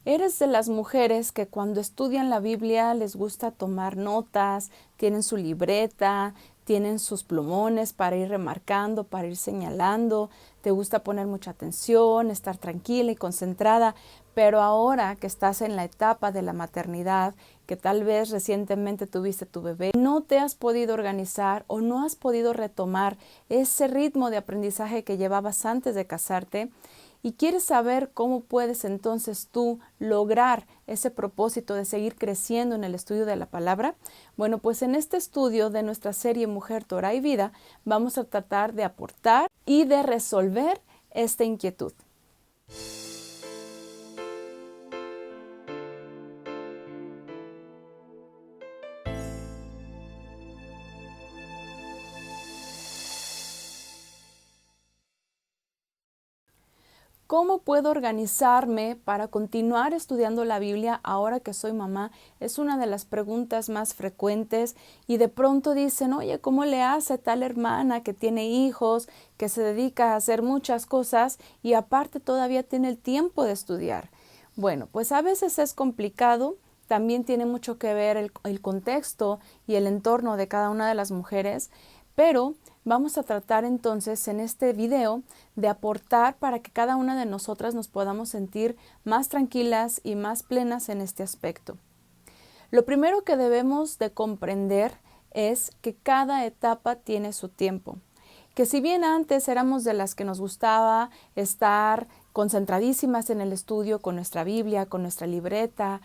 ¿Eres de las mujeres que cuando estudian la Biblia les gusta tomar notas, tienen su libreta, tienen sus plumones para ir remarcando, para ir señalando, te gusta poner mucha atención, estar tranquila y concentrada, pero ahora que estás en la etapa de la maternidad, que tal vez recientemente tuviste tu bebé, no te has podido organizar o no has podido retomar ese ritmo de aprendizaje que llevabas antes de casarte? ¿Y quieres saber cómo puedes entonces tú lograr ese propósito de seguir creciendo en el estudio de la palabra? Bueno, pues en este estudio de nuestra serie Mujer, Torah y Vida, vamos a tratar de aportar y de resolver esta inquietud. ¿Cómo puedo organizarme para continuar estudiando la Biblia ahora que soy mamá? Es una de las preguntas más frecuentes y de pronto dicen, oye, ¿cómo le hace tal hermana que tiene hijos, que se dedica a hacer muchas cosas y aparte todavía tiene el tiempo de estudiar? Bueno, pues a veces es complicado. También tiene mucho que ver el contexto y el entorno de cada una de las mujeres, pero vamos a tratar entonces en este video de aportar para que cada una de nosotras nos podamos sentir más tranquilas y más plenas en este aspecto. Lo primero que debemos de comprender es que cada etapa tiene su tiempo. Que si bien antes éramos de las que nos gustaba estar concentradísimas en el estudio con nuestra Biblia, con nuestra libreta,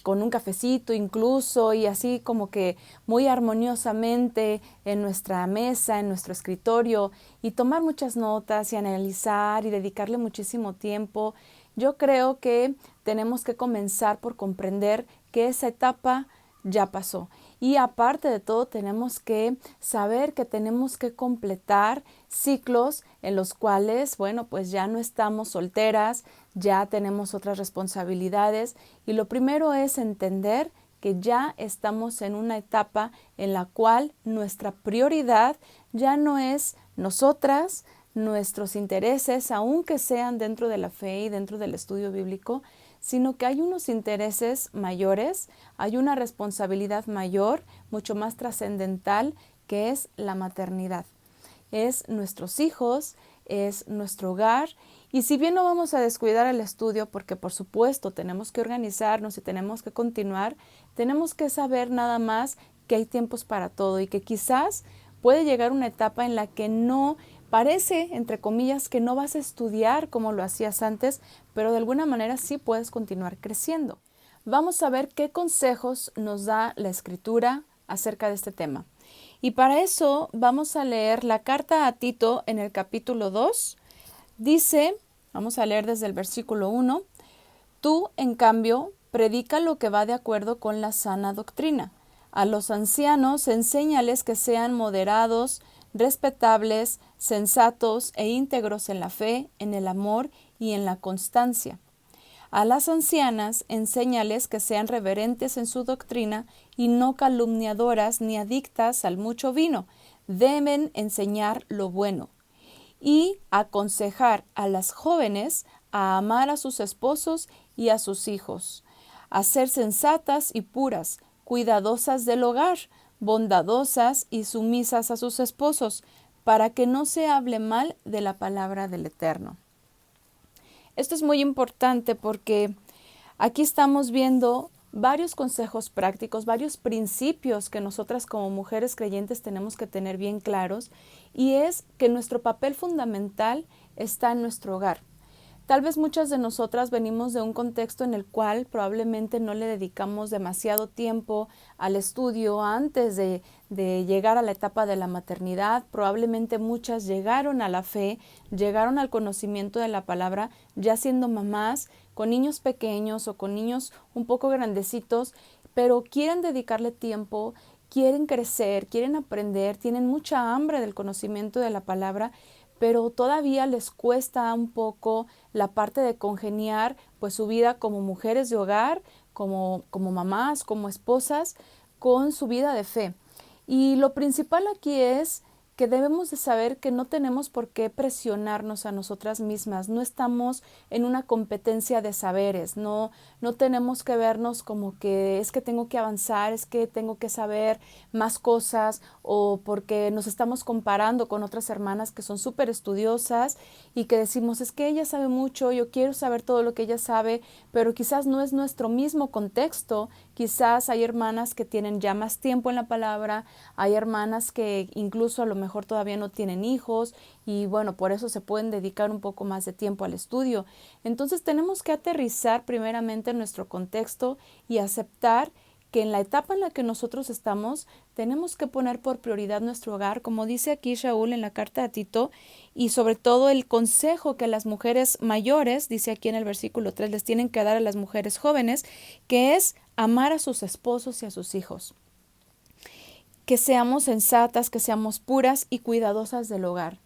con un cafecito incluso y así como que muy armoniosamente en nuestra mesa, en nuestro escritorio y tomar muchas notas y analizar y dedicarle muchísimo tiempo, yo creo que tenemos que comenzar por comprender que esa etapa ya pasó. Y aparte de todo, tenemos que saber que tenemos que completar ciclos en los cuales, bueno, pues ya no estamos solteras, ya tenemos otras responsabilidades. Y lo primero es entender que ya estamos en una etapa en la cual nuestra prioridad ya no es nosotras, nuestros intereses, aunque sean dentro de la fe y dentro del estudio bíblico, sino que hay unos intereses mayores, hay una responsabilidad mayor, mucho más trascendental, que es la maternidad. Es nuestros hijos, es nuestro hogar, y si bien no vamos a descuidar el estudio, porque por supuesto tenemos que organizarnos y tenemos que continuar, tenemos que saber nada más que hay tiempos para todo y que quizás puede llegar una etapa en la que no parece, entre comillas, que no vas a estudiar como lo hacías antes, pero de alguna manera sí puedes continuar creciendo. Vamos a ver qué consejos nos da la Escritura acerca de este tema. Y para eso vamos a leer la carta a Tito en el capítulo 2. Dice, vamos a leer desde el versículo 1, tú, en cambio, predica lo que va de acuerdo con la sana doctrina. A los ancianos enséñales que sean moderados, respetables, sensatos e íntegros en la fe, en el amor y en la constancia. A las ancianas enséñales que sean reverentes en su doctrina y no calumniadoras ni adictas al mucho vino. Deben enseñar lo bueno. Y aconsejar a las jóvenes a amar a sus esposos y a sus hijos, a ser sensatas y puras, cuidadosas del hogar, bondadosas y sumisas a sus esposos, para que no se hable mal de la palabra del Eterno. Esto es muy importante porque aquí estamos viendo varios consejos prácticos, varios principios que nosotras como mujeres creyentes tenemos que tener bien claros, y es que nuestro papel fundamental está en nuestro hogar. Tal vez muchas de nosotras venimos de un contexto en el cual probablemente no le dedicamos demasiado tiempo al estudio antes de llegar a la etapa de la maternidad. Probablemente muchas llegaron a la fe, llegaron al conocimiento de la palabra ya siendo mamás, con niños pequeños o con niños un poco grandecitos, pero quieren dedicarle tiempo, quieren crecer, quieren aprender, tienen mucha hambre del conocimiento de la palabra, pero todavía les cuesta un poco la parte de congeniar pues su vida como mujeres de hogar, como mamás, como esposas, con su vida de fe. Y lo principal aquí es que debemos de saber que no tenemos por qué presionarnos a nosotras mismas, no estamos en una competencia de saberes, no tenemos que vernos como que es que tengo que avanzar, es que tengo que saber más cosas o porque nos estamos comparando con otras hermanas que son súper estudiosas y que decimos es que ella sabe mucho, yo quiero saber todo lo que ella sabe, pero quizás no es nuestro mismo contexto, quizás hay hermanas que tienen ya más tiempo en la palabra, hay hermanas que incluso a lo mejor todavía no tienen hijos y bueno, por eso se pueden dedicar un poco más de tiempo al estudio. Entonces tenemos que aterrizar primeramente en nuestro contexto y aceptar que en la etapa en la que nosotros estamos tenemos que poner por prioridad nuestro hogar, como dice aquí Shaul en la carta a Tito, y sobre todo el consejo que las mujeres mayores, dice aquí en el versículo 3, les tienen que dar a las mujeres jóvenes, que es amar a sus esposos y a sus hijos. Que seamos sensatas, que seamos puras y cuidadosas del hogar.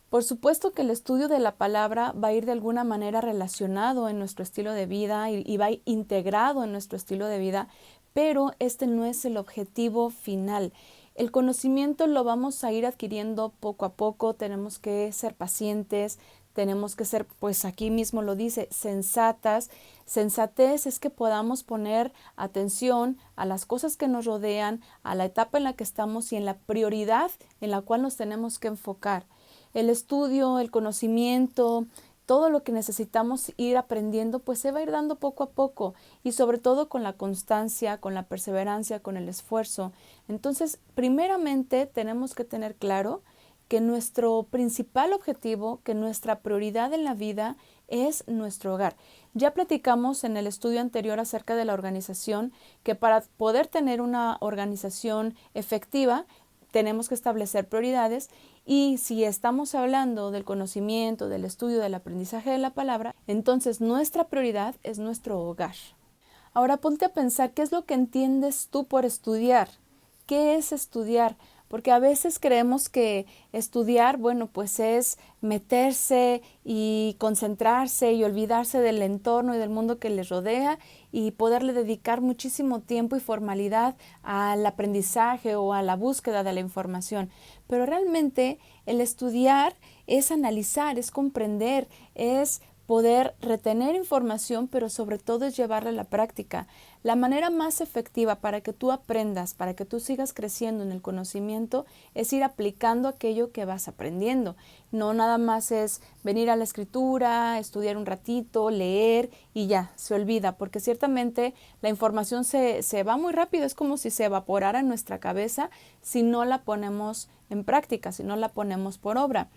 Por supuesto que el estudio de la palabra va a ir de alguna manera relacionado en nuestro estilo de vida y va integrado en nuestro estilo de vida, pero este no es el objetivo final. El conocimiento lo vamos a ir adquiriendo poco a poco, tenemos que ser pacientes, tenemos que ser, pues aquí mismo lo dice, sensatas. Sensatez es que podamos poner atención a las cosas que nos rodean, a la etapa en la que estamos y en la prioridad en la cual nos tenemos que enfocar. El estudio, el conocimiento, todo lo que necesitamos ir aprendiendo, pues se va a ir dando poco a poco y sobre todo con la constancia, con la perseverancia, con el esfuerzo. Entonces, primeramente tenemos que tener claro que nuestro principal objetivo, que nuestra prioridad en la vida es nuestro hogar. Ya platicamos en el estudio anterior acerca de la organización, que para poder tener una organización efectiva, tenemos que establecer prioridades y si estamos hablando del conocimiento, del estudio, del aprendizaje de la palabra, entonces nuestra prioridad es nuestro hogar. Ahora ponte a pensar qué es lo que entiendes tú por estudiar. ¿Qué es estudiar? Porque a veces creemos que estudiar, bueno, pues es meterse y concentrarse y olvidarse del entorno y del mundo que les rodea y poderle dedicar muchísimo tiempo y formalidad al aprendizaje o a la búsqueda de la información. Pero realmente el estudiar es analizar, es comprender, es poder retener información, pero sobre todo es llevarla a la práctica. La manera más efectiva para que tú aprendas, para que tú sigas creciendo en el conocimiento, es ir aplicando aquello que vas aprendiendo. No nada más es venir a la escritura, estudiar un ratito, leer y ya, se olvida, porque ciertamente la información se va muy rápido, es como si se evaporara en nuestra cabeza si no la ponemos en práctica, si no la ponemos por obra.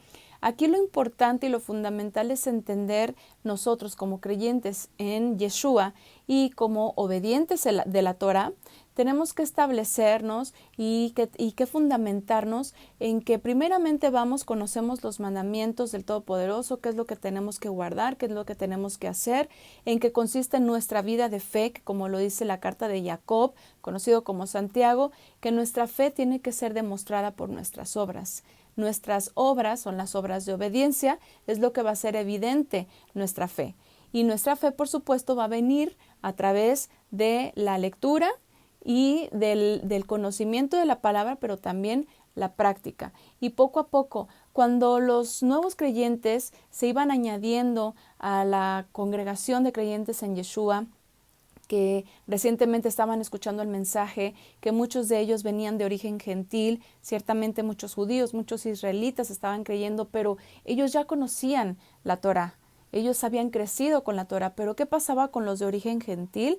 Aquí lo importante y lo fundamental es entender nosotros como creyentes en Yeshua y como obedientes de la Torah, tenemos que establecernos y que fundamentarnos en que primeramente conocemos los mandamientos del Todopoderoso, qué es lo que tenemos que guardar, qué es lo que tenemos que hacer, en qué consiste nuestra vida de fe, que como lo dice la carta de Jacob, conocido como Santiago, que nuestra fe tiene que ser demostrada por nuestras obras. Nuestras obras son las obras de obediencia, es lo que va a ser evidente nuestra fe. Y nuestra fe, por supuesto, va a venir a través de la lectura y del conocimiento de la palabra, pero también la práctica. Y poco a poco, cuando los nuevos creyentes se iban añadiendo a la congregación de creyentes en Yeshua, que recientemente estaban escuchando el mensaje, que muchos de ellos venían de origen gentil, ciertamente muchos judíos, muchos israelitas estaban creyendo, pero ellos ya conocían la Torá, ellos habían crecido con la Torá, pero ¿qué pasaba con los de origen gentil?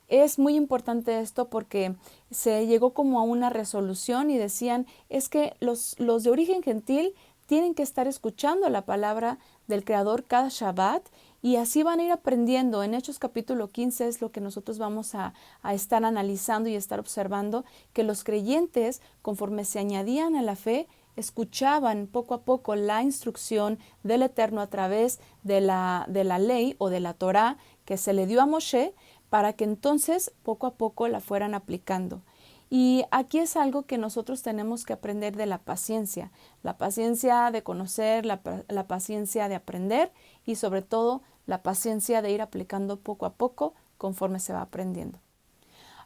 Es muy importante esto porque se llegó como a una resolución y decían, es que los de origen gentil tienen que estar escuchando la palabra del Creador cada Shabbat y así van a ir aprendiendo. En Hechos capítulo 15 es lo que nosotros vamos a estar analizando y estar observando, que los creyentes, conforme se añadían a la fe, escuchaban poco a poco la instrucción del Eterno a través de la ley o de la Torá que se le dio a Moshe, para que entonces poco a poco la fueran aplicando. Y aquí es algo que nosotros tenemos que aprender de la paciencia de conocer, la paciencia de aprender y sobre todo la paciencia de ir aplicando poco a poco conforme se va aprendiendo.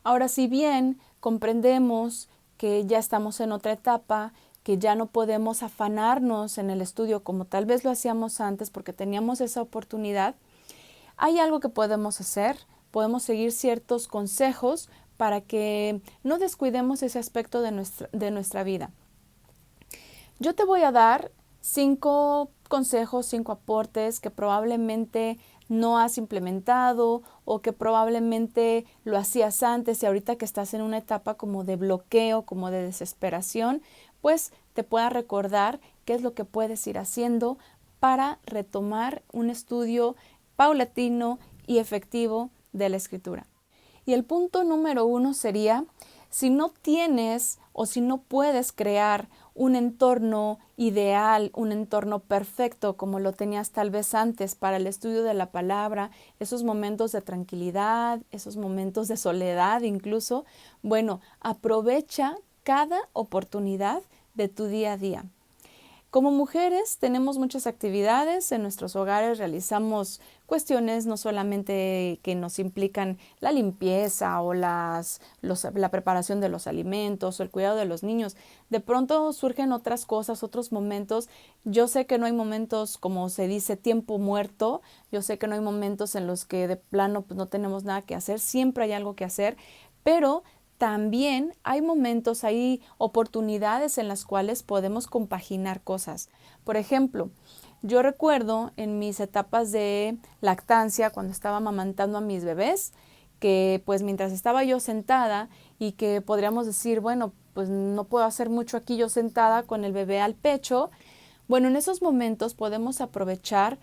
Ahora, si bien comprendemos que ya estamos en otra etapa, que ya no podemos afanarnos en el estudio como tal vez lo hacíamos antes porque teníamos esa oportunidad, hay algo que podemos hacer, podemos seguir ciertos consejos para que no descuidemos ese aspecto de nuestra vida. Yo te voy a dar 5 consejos, 5 aportes que probablemente no has implementado o que probablemente lo hacías antes y ahorita que estás en una etapa como de bloqueo, como de desesperación, pues te pueda recordar qué es lo que puedes ir haciendo para retomar un estudio paulatino y efectivo de la escritura. Y el punto número 1 sería, si no tienes o si no puedes crear un entorno ideal, un entorno perfecto como lo tenías tal vez antes para el estudio de la palabra, esos momentos de tranquilidad, esos momentos de soledad incluso, bueno, aprovecha cada oportunidad de tu día a día. Como mujeres tenemos muchas actividades, en nuestros hogares realizamos cuestiones no solamente que nos implican la limpieza o la preparación de los alimentos o el cuidado de los niños. De pronto surgen otras cosas, otros momentos. Yo sé que no hay momentos, como se dice, tiempo muerto. Yo sé que no hay momentos en los que de plano pues, no tenemos nada que hacer. Siempre hay algo que hacer, pero también hay momentos, hay oportunidades en las cuales podemos compaginar cosas. Por ejemplo, yo recuerdo en mis etapas de lactancia, cuando estaba amamantando a mis bebés, que pues mientras estaba yo sentada y que podríamos decir, bueno, pues no puedo hacer mucho aquí yo sentada con el bebé al pecho, bueno, en esos momentos podemos aprovechar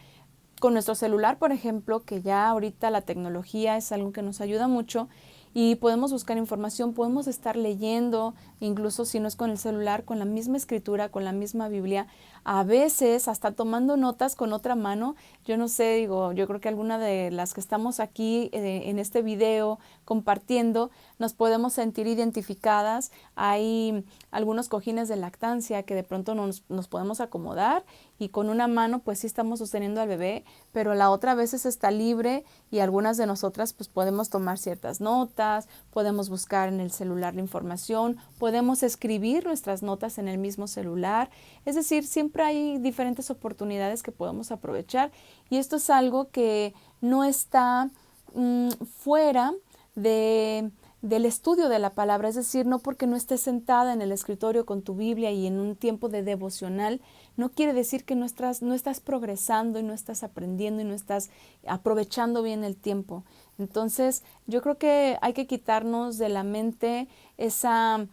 con nuestro celular, por ejemplo, que ya ahorita la tecnología es algo que nos ayuda mucho y podemos buscar información, podemos estar leyendo, incluso si no es con el celular, con la misma escritura, con la misma Biblia, a veces hasta tomando notas con otra mano. Yo no sé, digo, yo creo que alguna de las que estamos aquí en este video compartiendo, nos podemos sentir identificadas. Hay algunos cojines de lactancia que de pronto nos podemos acomodar y con una mano pues sí estamos sosteniendo al bebé, pero la otra a veces está libre y algunas de nosotras pues podemos tomar ciertas notas, podemos buscar en el celular la información, podemos escribir nuestras notas en el mismo celular. Es decir, siempre hay diferentes oportunidades que podemos aprovechar y esto es algo que no está fuera del estudio de la palabra, es decir, no porque no estés sentada en el escritorio con tu Biblia y en un tiempo de devocional, no quiere decir que no estás progresando y no estás aprendiendo y no estás aprovechando bien el tiempo. Entonces, yo creo que hay que quitarnos de la mente esa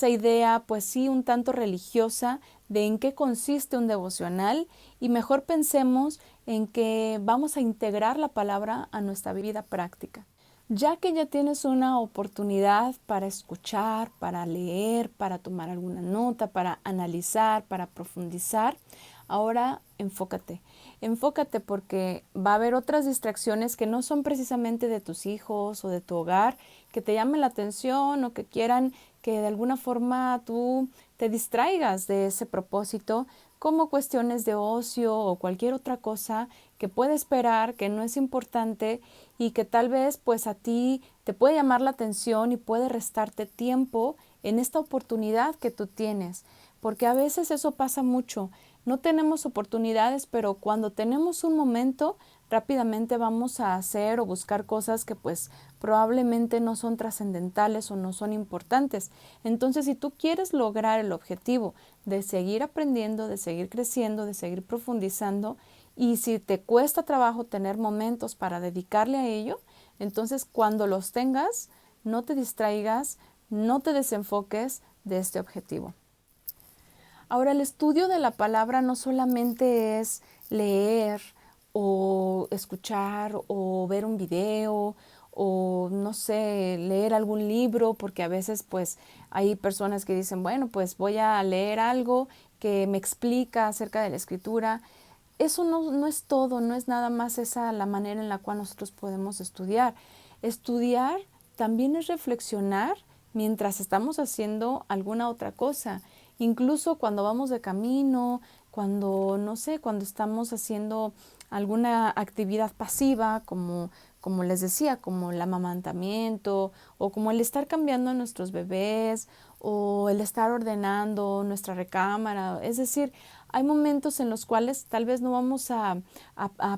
idea, pues sí, un tanto religiosa de en qué consiste un devocional y mejor pensemos en que vamos a integrar la palabra a nuestra vida práctica. Ya que ya tienes una oportunidad para escuchar, para leer, para tomar alguna nota, para analizar, para profundizar, ahora enfócate. Enfócate porque va a haber otras distracciones que no son precisamente de tus hijos o de tu hogar, que te llamen la atención o que quieran que de alguna forma tú te distraigas de ese propósito, como cuestiones de ocio o cualquier otra cosa que puede esperar, que no es importante y que tal vez pues a ti te puede llamar la atención y puede restarte tiempo en esta oportunidad que tú tienes, porque a veces eso pasa mucho. No tenemos oportunidades, pero cuando tenemos un momento, rápidamente vamos a hacer o buscar cosas que pues probablemente no son trascendentales o no son importantes. Entonces, si tú quieres lograr el objetivo de seguir aprendiendo, de seguir creciendo, de seguir profundizando, y si te cuesta trabajo tener momentos para dedicarle a ello, entonces cuando los tengas, no te distraigas, no te desenfoques de este objetivo. Ahora, el estudio de la palabra no solamente es leer o escuchar o ver un video o no sé, leer algún libro, porque a veces pues hay personas que dicen, bueno, pues voy a leer algo que me explica acerca de la escritura. Eso no es todo, no es nada más esa la manera en la cual nosotros podemos estudiar. Estudiar también es reflexionar mientras estamos haciendo alguna otra cosa. Incluso cuando vamos de camino, cuando, no sé, cuando estamos haciendo alguna actividad pasiva como les decía, como el amamantamiento o como el estar cambiando a nuestros bebés o el estar ordenando nuestra recámara. Es decir, hay momentos en los cuales tal vez no vamos a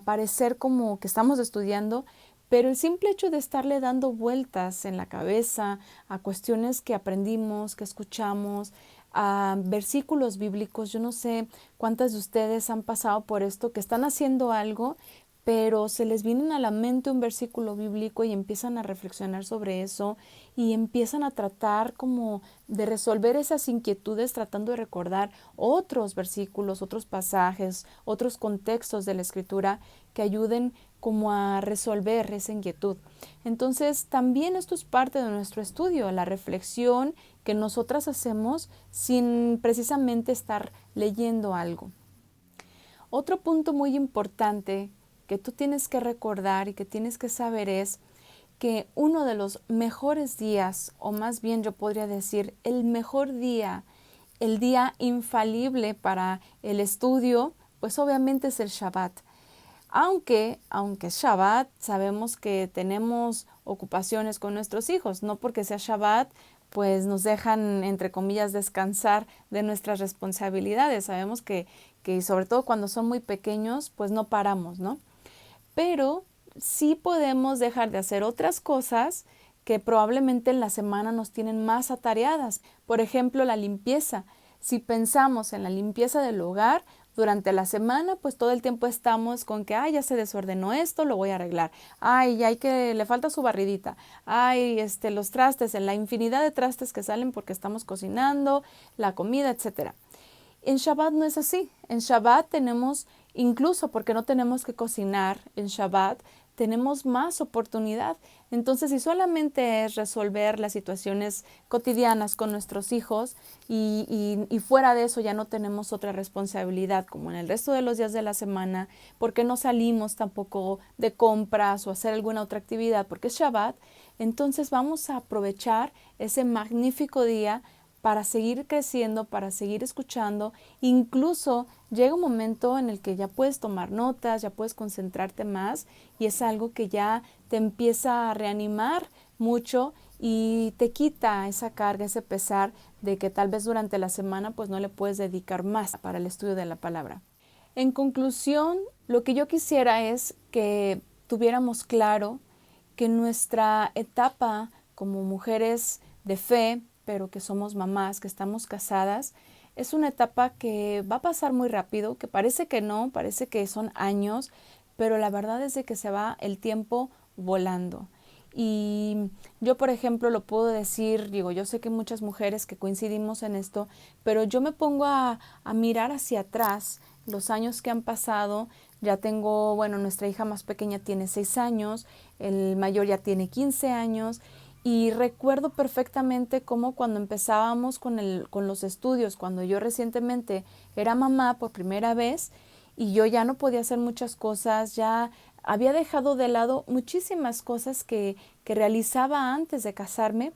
parecer como que estamos estudiando, pero el simple hecho de estarle dando vueltas en la cabeza a cuestiones que aprendimos, que escuchamos, a versículos bíblicos, yo no sé cuántas de ustedes han pasado por esto, que están haciendo algo, pero se les viene a la mente un versículo bíblico y empiezan a reflexionar sobre eso y empiezan a tratar como de resolver esas inquietudes tratando de recordar otros versículos, otros pasajes, otros contextos de la escritura que ayuden como a resolver esa inquietud. Entonces, también esto es parte de nuestro estudio, la reflexión que nosotras hacemos sin precisamente estar leyendo algo. Otro punto muy importante que tú tienes que recordar y que tienes que saber es que uno de los mejores días, o más bien yo podría decir el mejor día, el día infalible para el estudio, pues obviamente es el Shabbat. Aunque es Shabbat, sabemos que tenemos ocupaciones con nuestros hijos, no porque sea Shabbat, pues nos dejan, entre comillas, descansar de nuestras responsabilidades. Sabemos que sobre todo cuando son muy pequeños, pues no paramos, ¿no? Pero sí podemos dejar de hacer otras cosas que probablemente en la semana nos tienen más atareadas. Por ejemplo, la limpieza. Si pensamos en la limpieza del hogar, durante la semana, pues todo el tiempo estamos con que, ya se desordenó esto, lo voy a arreglar. Le falta su barridita. Los trastes, en la infinidad de trastes que salen porque estamos cocinando, la comida, etcétera. En Shabbat no es así. En Shabbat tenemos, incluso porque no tenemos que cocinar en Shabbat, tenemos más oportunidad. Entonces, si solamente es resolver las situaciones cotidianas con nuestros hijos y fuera de eso ya no tenemos otra responsabilidad como en el resto de los días de la semana, porque no salimos tampoco de compras o hacer alguna otra actividad porque es Shabbat, entonces vamos a aprovechar ese magnífico día para seguir creciendo, para seguir escuchando. Incluso llega un momento en el que ya puedes tomar notas, ya puedes concentrarte más y es algo que ya te empieza a reanimar mucho y te quita esa carga, ese pesar de que tal vez durante la semana pues no le puedes dedicar más para el estudio de la palabra. En conclusión, lo que yo quisiera es que tuviéramos claro que nuestra etapa como mujeres de fe, pero que somos mamás, que estamos casadas, es una etapa que va a pasar muy rápido, que parece que no, parece que son años, pero la verdad es de que se va el tiempo volando. Y yo, por ejemplo, lo puedo decir, yo sé que muchas mujeres que coincidimos en esto, pero yo me pongo a mirar hacia atrás los años que han pasado. Ya tengo, nuestra hija más pequeña tiene 6 años, el mayor ya tiene 15 años, y recuerdo perfectamente cómo cuando empezábamos con los estudios, cuando yo recientemente era mamá por primera vez y yo ya no podía hacer muchas cosas, ya había dejado de lado muchísimas cosas que realizaba antes de casarme,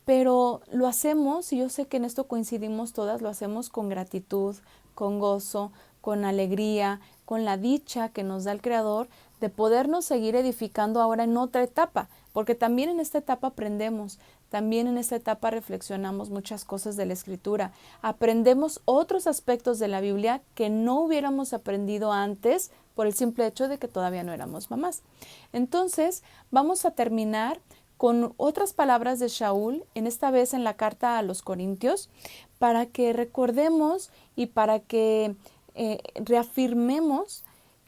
pero lo hacemos, y yo sé que en esto coincidimos todas, lo hacemos con gratitud, con gozo, con alegría, con la dicha que nos da el Creador de podernos seguir edificando ahora en otra etapa, porque también en esta etapa aprendemos, también en esta etapa reflexionamos muchas cosas de la Escritura, aprendemos otros aspectos de la Biblia que no hubiéramos aprendido antes por el simple hecho de que todavía no éramos mamás. Entonces, vamos a terminar con otras palabras de Shaul, en esta vez en la carta a los Corintios, para que recordemos y para que reafirmemos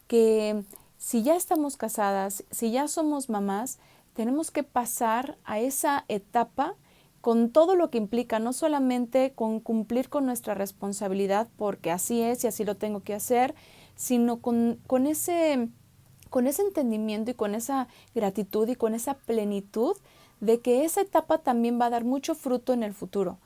que si ya estamos casadas, si ya somos mamás, tenemos que pasar a esa etapa con todo lo que implica, no solamente con cumplir con nuestra responsabilidad, porque así es y así lo tengo que hacer, sino con ese entendimiento y con esa gratitud y con esa plenitud de que esa etapa también va a dar mucho fruto en el futuro.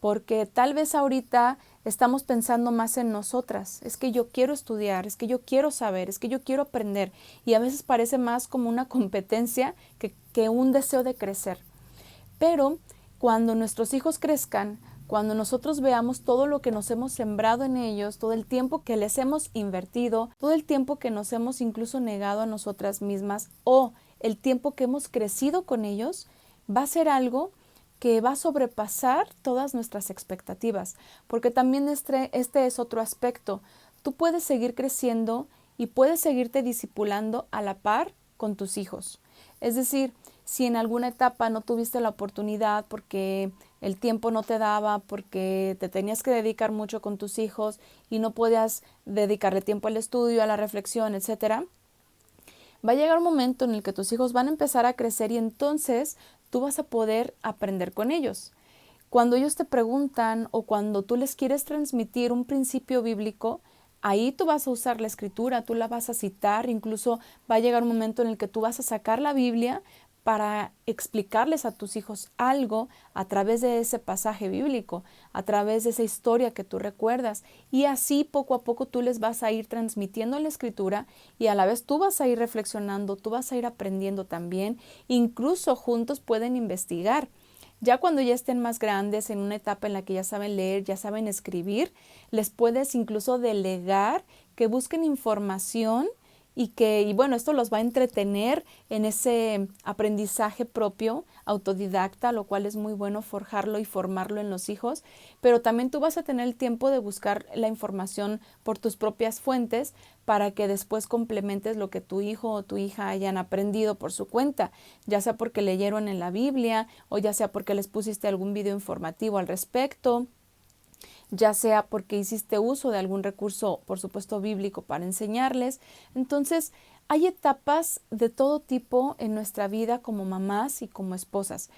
Porque tal vez ahorita estamos pensando más en nosotras, es que yo quiero estudiar, es que yo quiero saber, es que yo quiero aprender, y a veces parece más como una competencia que un deseo de crecer. Pero cuando nuestros hijos crezcan, cuando nosotros veamos todo lo que nos hemos sembrado en ellos, todo el tiempo que les hemos invertido, todo el tiempo que nos hemos incluso negado a nosotras mismas o el tiempo que hemos crecido con ellos, va a ser algo que va a sobrepasar todas nuestras expectativas, porque también este es otro aspecto. Tú puedes seguir creciendo y puedes seguirte discipulando a la par con tus hijos. Es decir, si en alguna etapa no tuviste la oportunidad porque el tiempo no te daba, porque te tenías que dedicar mucho con tus hijos y no podías dedicarle tiempo al estudio, a la reflexión, etcétera, va a llegar un momento en el que tus hijos van a empezar a crecer y entonces tú vas a poder aprender con ellos. Cuando ellos te preguntan o cuando tú les quieres transmitir un principio bíblico, ahí tú vas a usar la escritura, tú la vas a citar, incluso va a llegar un momento en el que tú vas a sacar la Biblia para explicarles a tus hijos algo a través de ese pasaje bíblico, a través de esa historia que tú recuerdas. Y así poco a poco tú les vas a ir transmitiendo la escritura y a la vez tú vas a ir reflexionando, tú vas a ir aprendiendo también. Incluso juntos pueden investigar. Ya cuando ya estén más grandes, en una etapa en la que ya saben leer, ya saben escribir, les puedes incluso delegar que busquen información y bueno, esto los va a entretener en ese aprendizaje propio, autodidacta, lo cual es muy bueno forjarlo y formarlo en los hijos, pero también tú vas a tener el tiempo de buscar la información por tus propias fuentes para que después complementes lo que tu hijo o tu hija hayan aprendido por su cuenta, ya sea porque leyeron en la Biblia o ya sea porque les pusiste algún video informativo al respecto, ya sea porque hiciste uso de algún recurso, por supuesto, bíblico para enseñarles. Entonces, hay etapas de todo tipo en nuestra vida como mamás y como esposas.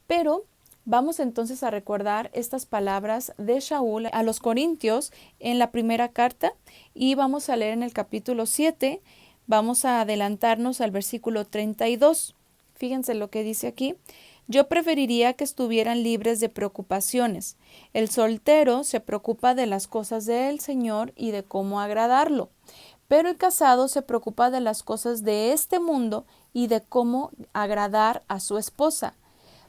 Pero vamos entonces a recordar estas palabras de Shaul a los Corintios en la primera carta y vamos a leer en el capítulo 7, vamos a adelantarnos al versículo 32. Fíjense lo que dice aquí. Yo preferiría que estuvieran libres de preocupaciones. El soltero se preocupa de las cosas del Señor y de cómo agradarlo, pero el casado se preocupa de las cosas de este mundo y de cómo agradar a su esposa.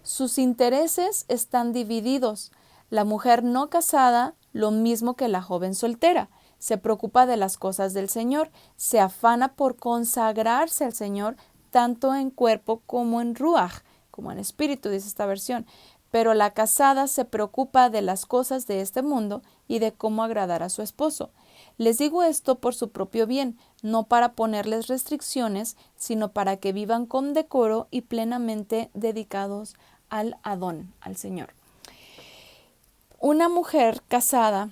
Sus intereses están divididos. La mujer no casada, lo mismo que la joven soltera, se preocupa de las cosas del Señor, se afana por consagrarse al Señor tanto en cuerpo como en ruaj, como en espíritu, dice esta versión. Pero la casada se preocupa de las cosas de este mundo y de cómo agradar a su esposo. Les digo esto por su propio bien, no para ponerles restricciones, sino para que vivan con decoro y plenamente dedicados al Adón, al Señor. Una mujer casada,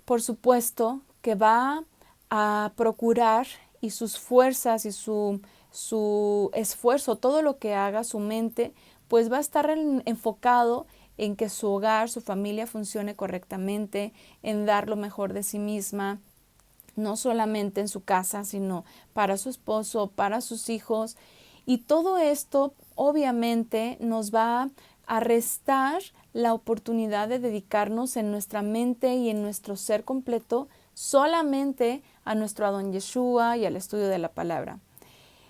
por supuesto, que va a procurar y sus fuerzas y su esfuerzo, todo lo que haga su mente, pues va a estar enfocado en que su hogar, su familia funcione correctamente, en dar lo mejor de sí misma, no solamente en su casa, sino para su esposo, para sus hijos. Y todo esto obviamente nos va a restar la oportunidad de dedicarnos en nuestra mente y en nuestro ser completo solamente a nuestro Adón Yeshua y al estudio de la palabra.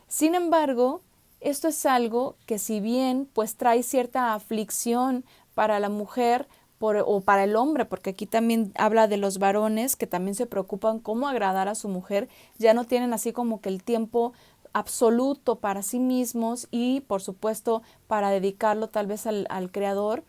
Sin embargo, esto es algo que si bien pues trae cierta aflicción para la mujer o para el hombre, porque aquí también habla de los varones que también se preocupan cómo agradar a su mujer, ya no tienen así como que el tiempo absoluto para sí mismos y por supuesto para dedicarlo tal vez al Creador,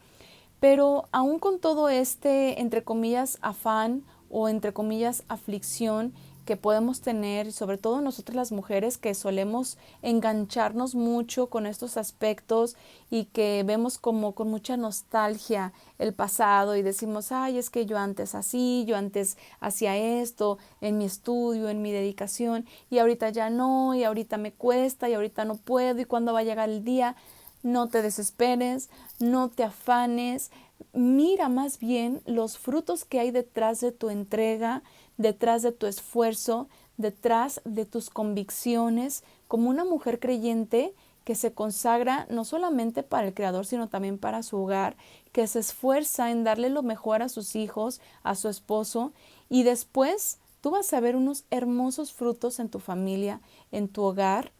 pero aún con todo este, entre comillas, afán o entre comillas, aflicción que podemos tener, sobre todo nosotras las mujeres que solemos engancharnos mucho con estos aspectos y que vemos como con mucha nostalgia el pasado y decimos, ay, es que yo antes así, yo antes hacía esto en mi estudio, en mi dedicación y ahorita ya no, y ahorita me cuesta y ahorita no puedo y cuándo va a llegar el día. No te desesperes, no te afanes, mira más bien los frutos que hay detrás de tu entrega, detrás de tu esfuerzo, detrás de tus convicciones, como una mujer creyente que se consagra no solamente para el Creador, sino también para su hogar, que se esfuerza en darle lo mejor a sus hijos, a su esposo, y después tú vas a ver unos hermosos frutos en tu familia, en tu hogar,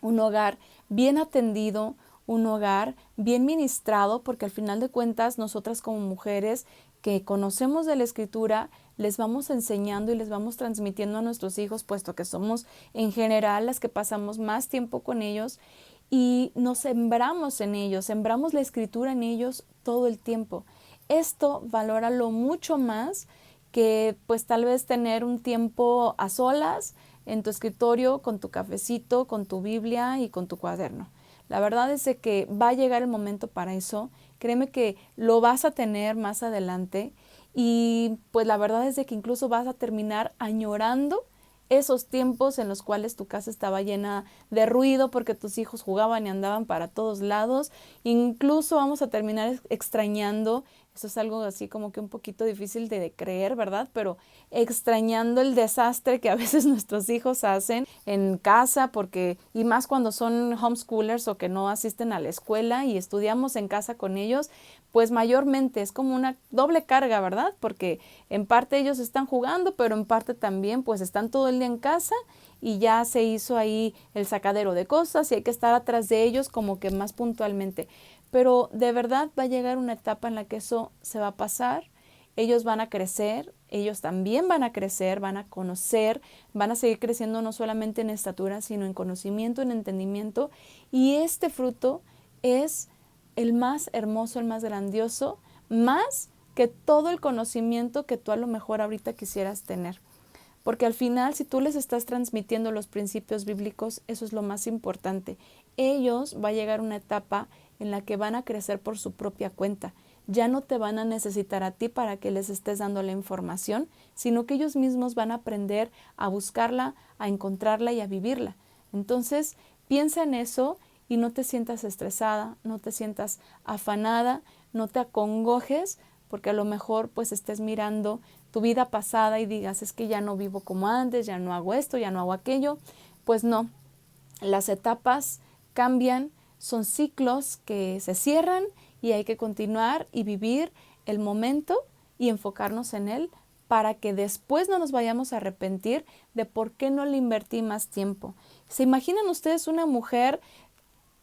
un hogar bien atendido, un hogar bien ministrado, porque al final de cuentas nosotras como mujeres que conocemos de la Escritura, les vamos enseñando y les vamos transmitiendo a nuestros hijos, puesto que somos en general las que pasamos más tiempo con ellos y nos sembramos en ellos, sembramos la Escritura en ellos todo el tiempo. Esto valóralo mucho más que pues tal vez tener un tiempo a solas en tu escritorio con tu cafecito, con tu Biblia y con tu cuaderno. La verdad es de que va a llegar el momento para eso. Créeme que lo vas a tener más adelante y pues la verdad es de que incluso vas a terminar añorando esos tiempos en los cuales tu casa estaba llena de ruido porque tus hijos jugaban y andaban para todos lados. Incluso vamos a terminar extrañando, eso es algo así como que un poquito difícil de creer, ¿verdad? Pero extrañando el desastre que a veces nuestros hijos hacen en casa, porque, y más cuando son homeschoolers o que no asisten a la escuela y estudiamos en casa con ellos, pues mayormente es como una doble carga, ¿verdad? Porque en parte ellos están jugando, pero en parte también pues están todo el día en casa y ya se hizo ahí el sacadero de cosas y hay que estar atrás de ellos como que más puntualmente. Pero de verdad va a llegar una etapa en la que eso se va a pasar, ellos van a crecer, ellos también van a crecer, van a conocer, van a seguir creciendo no solamente en estatura, sino en conocimiento, en entendimiento, y este fruto es el más hermoso, el más grandioso, más que todo el conocimiento que tú a lo mejor ahorita quisieras tener. Porque al final, si tú les estás transmitiendo los principios bíblicos, eso es lo más importante. Ellos va a llegar una etapa en la que van a crecer por su propia cuenta. Ya no te van a necesitar a ti para que les estés dando la información, sino que ellos mismos van a aprender a buscarla, a encontrarla y a vivirla. Entonces, piensa en eso y no te sientas estresada, no te sientas afanada, no te acongojes, porque a lo mejor pues estés mirando tu vida pasada y digas, es que ya no vivo como antes, ya no hago esto, ya no hago aquello. Pues no, las etapas cambian, son ciclos que se cierran y hay que continuar y vivir el momento y enfocarnos en él para que después no nos vayamos a arrepentir de por qué no le invertí más tiempo. ¿Se imaginan ustedes una mujer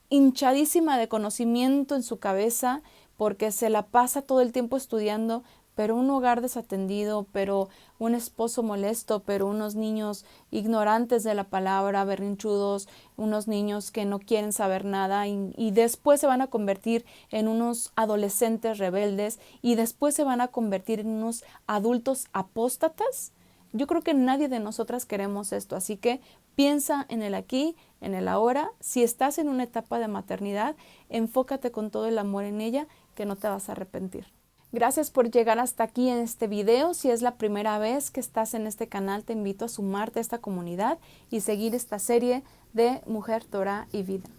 hinchadísima de conocimiento en su cabeza porque se la pasa todo el tiempo estudiando, pero un hogar desatendido, pero un esposo molesto, pero unos niños ignorantes de la palabra, berrinchudos, unos niños que no quieren saber nada y después se van a convertir en unos adolescentes rebeldes y después se van a convertir en unos adultos apóstatas? Yo creo que nadie de nosotras queremos esto, así que piensa en el aquí, en el ahora. Si estás en una etapa de maternidad, enfócate con todo el amor en ella, que no te vas a arrepentir. Gracias por llegar hasta aquí en este video. Si es la primera vez que estás en este canal, te invito a sumarte a esta comunidad y seguir esta serie de Mujer, Torah y Vida.